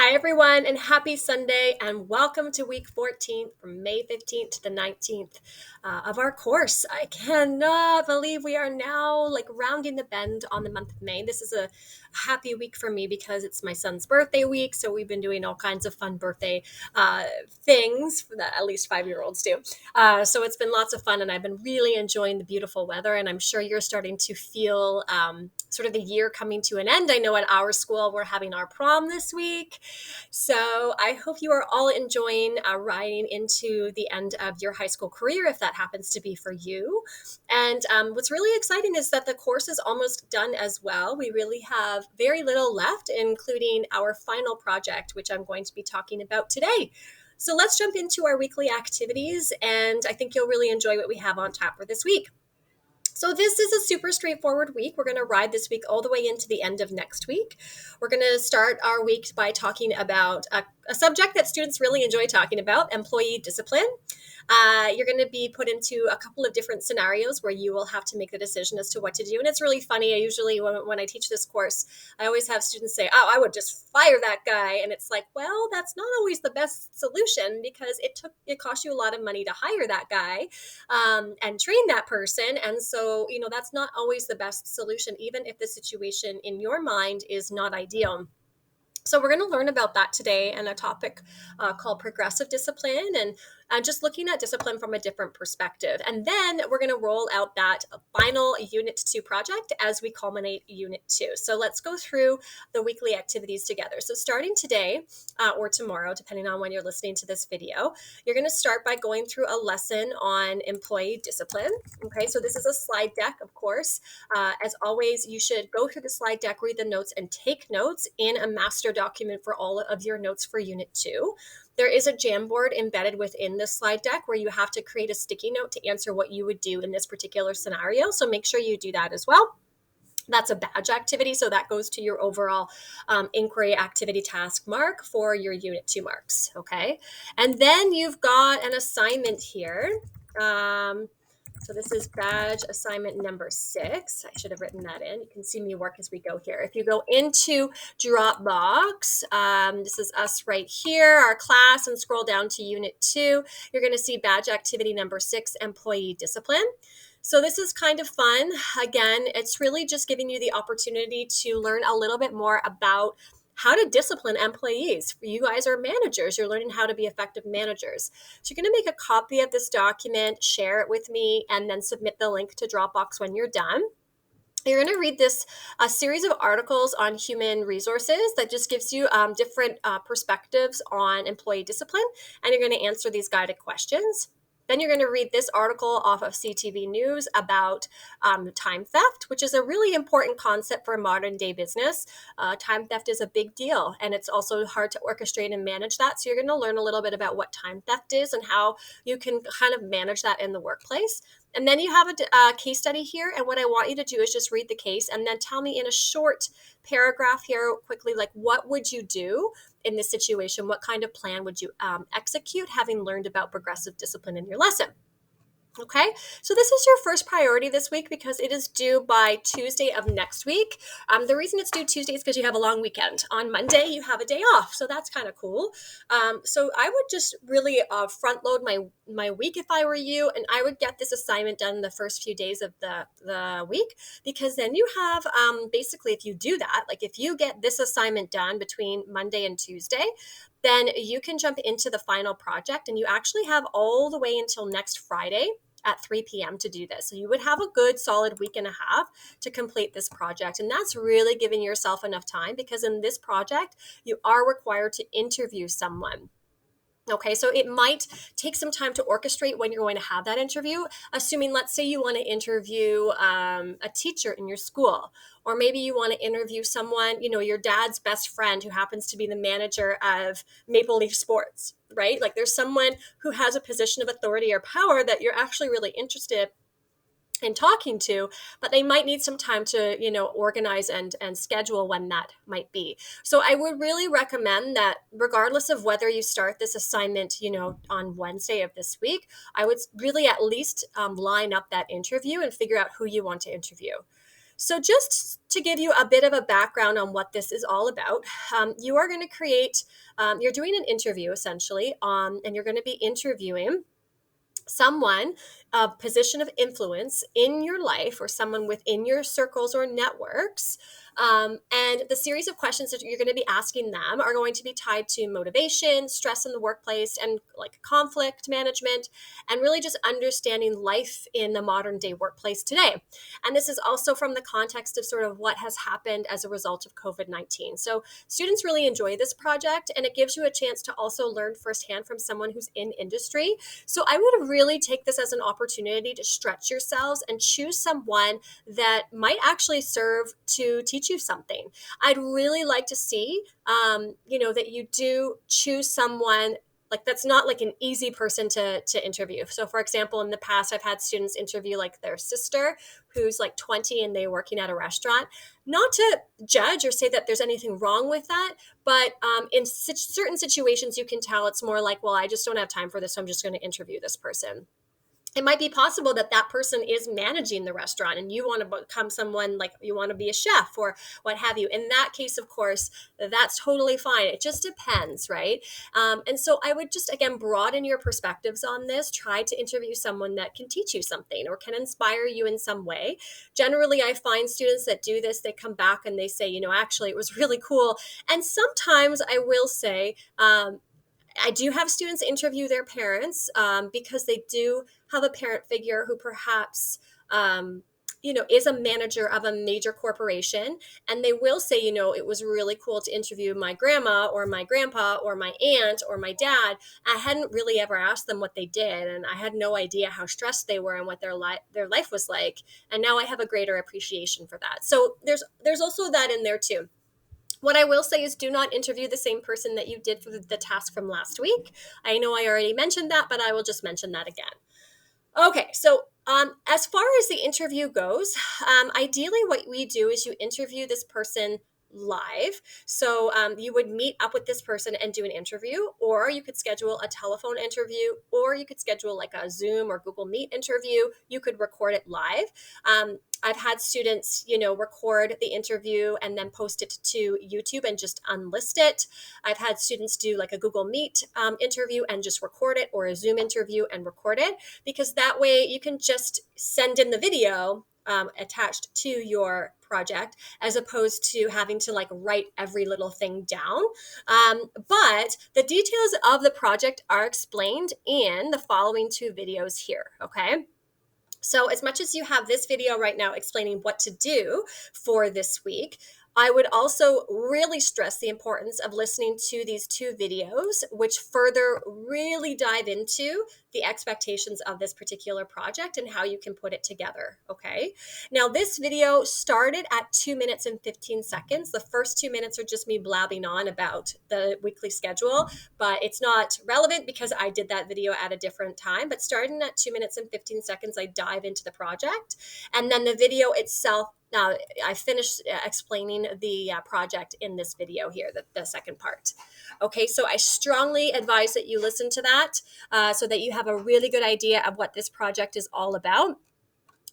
Hi, everyone, and happy Sunday, and welcome to week 14 from May 15th to the 19th of our course. I cannot believe we are now rounding the bend on the month of May. This is a happy week for me because it's my son's birthday week, so we've been doing all kinds of fun birthday things that at least 5-year-olds do. So it's been lots of fun, and I've been really enjoying the beautiful weather, and I'm sure you're starting to feel sort of the year coming to an end. I know at our school we're having our prom this week. So I hope you are all enjoying riding into the end of your high school career, if that happens to be for you. And what's really exciting is that the course is almost done as well. We really have very little left, including our final project, which I'm going to be talking about today. So let's jump into our weekly activities, and I think you'll really enjoy what we have on tap for this week. So this is a super straightforward week. We're going to ride this week all the way into the end of next week. We're going to start our week by talking about a subject that students really enjoy talking about, employee discipline. You're going to be put into a couple of different scenarios where you will have to make the decision as to what to do. And it's really funny. I usually, when I teach this course, I always have students say, oh, I would just fire that guy. And it's like, well, that's not always the best solution because it cost you a lot of money to hire that guy and train that person. And so, that's not always the best solution, even if the situation in your mind is not ideal. So we're going to learn about that today and a topic called progressive discipline and just looking at discipline from a different perspective. And then we're going to roll out that final Unit 2 project as we culminate Unit 2. So let's go through the weekly activities together. So starting today or tomorrow, depending on when you're listening to this video, you're going to start by going through a lesson on employee discipline. Okay, so this is a slide deck, of course. As always, you should go through the slide deck, read the notes, and take notes in a master document for all of your notes for Unit 2. There is a Jamboard embedded within the slide deck where you have to create a sticky note to answer what you would do in this particular scenario. So make sure you do that as well. That's a badge activity, so that goes to your overall inquiry activity task mark for your Unit 2 marks, okay? And then you've got an assignment here. So this is badge assignment number 6. I should have written that in. You can see me work as we go here. If you go into Dropbox, this is us right here, our class, and scroll down to Unit 2, you're going to see badge activity number 6, employee discipline. So this is kind of fun. Again, it's really just giving you the opportunity to learn a little bit more about how to discipline employees. You guys are managers. You're learning how to be effective managers. So you're going to make a copy of this document, share it with me, and then submit the link to Dropbox when you're done. You're going to read a series of articles on human resources that just gives you different perspectives on employee discipline, and you're going to answer these guided questions. Then you're going to read this article off of CTV News about time theft, which is a really important concept for modern day business. Time theft is a big deal, and it's also hard to orchestrate and manage that. So you're going to learn a little bit about what time theft is and how you can kind of manage that in the workplace. And then you have a case study here. And what I want you to do is just read the case and then tell me in a short paragraph here quickly, what would you do in this situation? What kind of plan would you execute having learned about progressive discipline in your lesson? Okay, so this is your first priority this week because it is due by Tuesday of next week. The reason it's due Tuesday is because you have a long weekend. On Monday, you have a day off, so that's kind of cool. So I would just really front load my week if I were you, and I would get this assignment done the first few days of the week, because then you have basically, if you do that, if you get this assignment done between Monday and Tuesday, then you can jump into the final project, and you actually have all the way until next Friday at 3 p.m. to do this. So you would have a good solid week and a half to complete this project. And that's really giving yourself enough time, because in this project, you are required to interview someone. Okay, so it might take some time to orchestrate when you're going to have that interview, assuming, let's say you want to interview a teacher in your school, or maybe you want to interview someone, your dad's best friend who happens to be the manager of Maple Leaf Sports, right? There's someone who has a position of authority or power that you're actually really interested in talking to, but they might need some time to, organize and schedule when that might be. So I would really recommend that regardless of whether you start this assignment, on Wednesday of this week, I would really at least line up that interview and figure out who you want to interview. So just to give you a bit of a background on what this is all about, you are going to create, you're doing an interview essentially, and you're going to be interviewing someone of position of influence in your life or someone within your circles or networks. And the series of questions that you're going to be asking them are going to be tied to motivation, stress in the workplace, and like conflict management, and really just understanding life in the modern day workplace today. And this is also from the context of sort of what has happened as a result of COVID-19. So students really enjoy this project, and it gives you a chance to also learn firsthand from someone who's in industry. So I would really take this as an opportunity to stretch yourselves and choose someone that might actually serve to teach you something. I'd really like to see, that you do choose someone like that's not like an easy person to interview. So for example, in the past, I've had students interview like their sister who's like 20 and they're working at a restaurant. Not to judge or say that there's anything wrong with that, but in certain situations, you can tell it's more like, well, I just don't have time for this, so I'm just going to interview this person. It might be possible that that person is managing the restaurant and you want to become someone like you want to be a chef or what have you. In that case, of course, that's totally fine. It just depends, right? And so I would just, again, broaden your perspectives on this. Try to interview someone that can teach you something or can inspire you in some way. Generally, I find students that do this, they come back and they say, actually, it was really cool. And sometimes I will say, I do have students interview their parents because they do have a parent figure who perhaps, is a manager of a major corporation. And they will say, it was really cool to interview my grandma or my grandpa or my aunt or my dad. I hadn't really ever asked them what they did. And I had no idea how stressed they were and what their life was like. And now I have a greater appreciation for that. So there's also that in there too. What I will say is do not interview the same person that you did for the task from last week. I know I already mentioned that, but I will just mention that again. Okay, so as far as the interview goes, ideally what we do is you interview this person live. So you would meet up with this person and do an interview, or you could schedule a telephone interview, or you could schedule like a Zoom or Google Meet interview. You could record it live. I've had students, record the interview and then post it to YouTube and just unlist it. I've had students do like a Google Meet interview and just record it, or a Zoom interview and record it, because that way you can just send in the video attached to your project as opposed to having to like write every little thing down. But the details of the project are explained in the following two videos here, okay? So as much as you have this video right now explaining what to do for this week, I would also really stress the importance of listening to these two videos, which further really dive into the expectations of this particular project and how you can put it together, okay? Now, this video started at 2 minutes and 15 seconds. The first 2 minutes are just me blabbing on about the weekly schedule, but it's not relevant because I did that video at a different time. But starting at 2 minutes and 15 seconds, I dive into the project. And then the video itself, I finished explaining the project in this video here, the second part. Okay, so I strongly advise that you listen to that so that you have a really good idea of what this project is all about.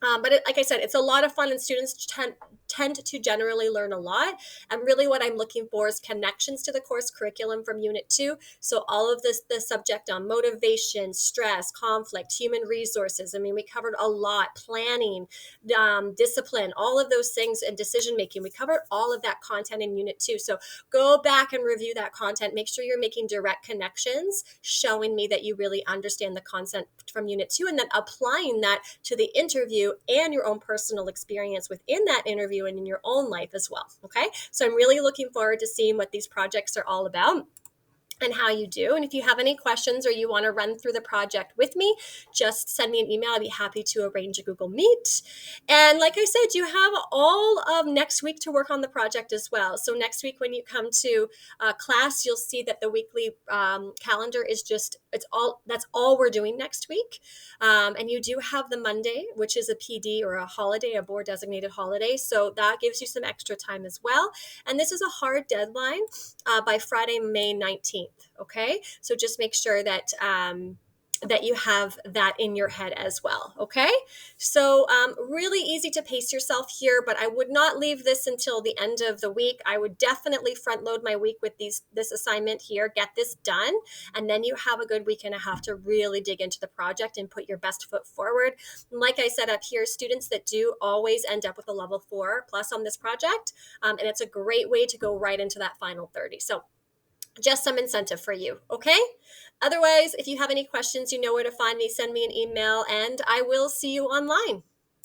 But like I said, it's a lot of fun, and students tend to generally learn a lot. And really what I'm looking for is connections to the course curriculum from Unit 2. So all of the subject on motivation, stress, conflict, human resources. I mean, we covered a lot. Planning, discipline, all of those things, and decision making. We covered all of that content in Unit 2. So go back and review that content. Make sure you're making direct connections, showing me that you really understand the content from Unit 2, and then applying that to the interview and your own personal experience within that interview and in your own life as well. Okay, so I'm really looking forward to seeing what these projects are all about and how you do. And if you have any questions or you want to run through the project with me, just send me an email. I'd be happy to arrange a Google Meet. And like I said, you have all of next week to work on the project as well. So next week when you come to class, you'll see that the weekly calendar is that's all we're doing next week. And you do have the Monday, which is a PD or a holiday, a board designated holiday. So that gives you some extra time as well. And this is a hard deadline by Friday, May 19th. Okay, so just make sure that that you have that in your head as well. Okay. So really easy to pace yourself here, but I would not leave this until the end of the week. I would definitely front load my week with this assignment here, get this done, and then you have a good week and a half to really dig into the project and put your best foot forward. And like I said up here, students that do always end up with a level 4 plus on this project, and it's a great way to go right into that final 30. So just some incentive for you. Okay. Otherwise, if you have any questions, you know where to find me. Send me an email and I will see you online.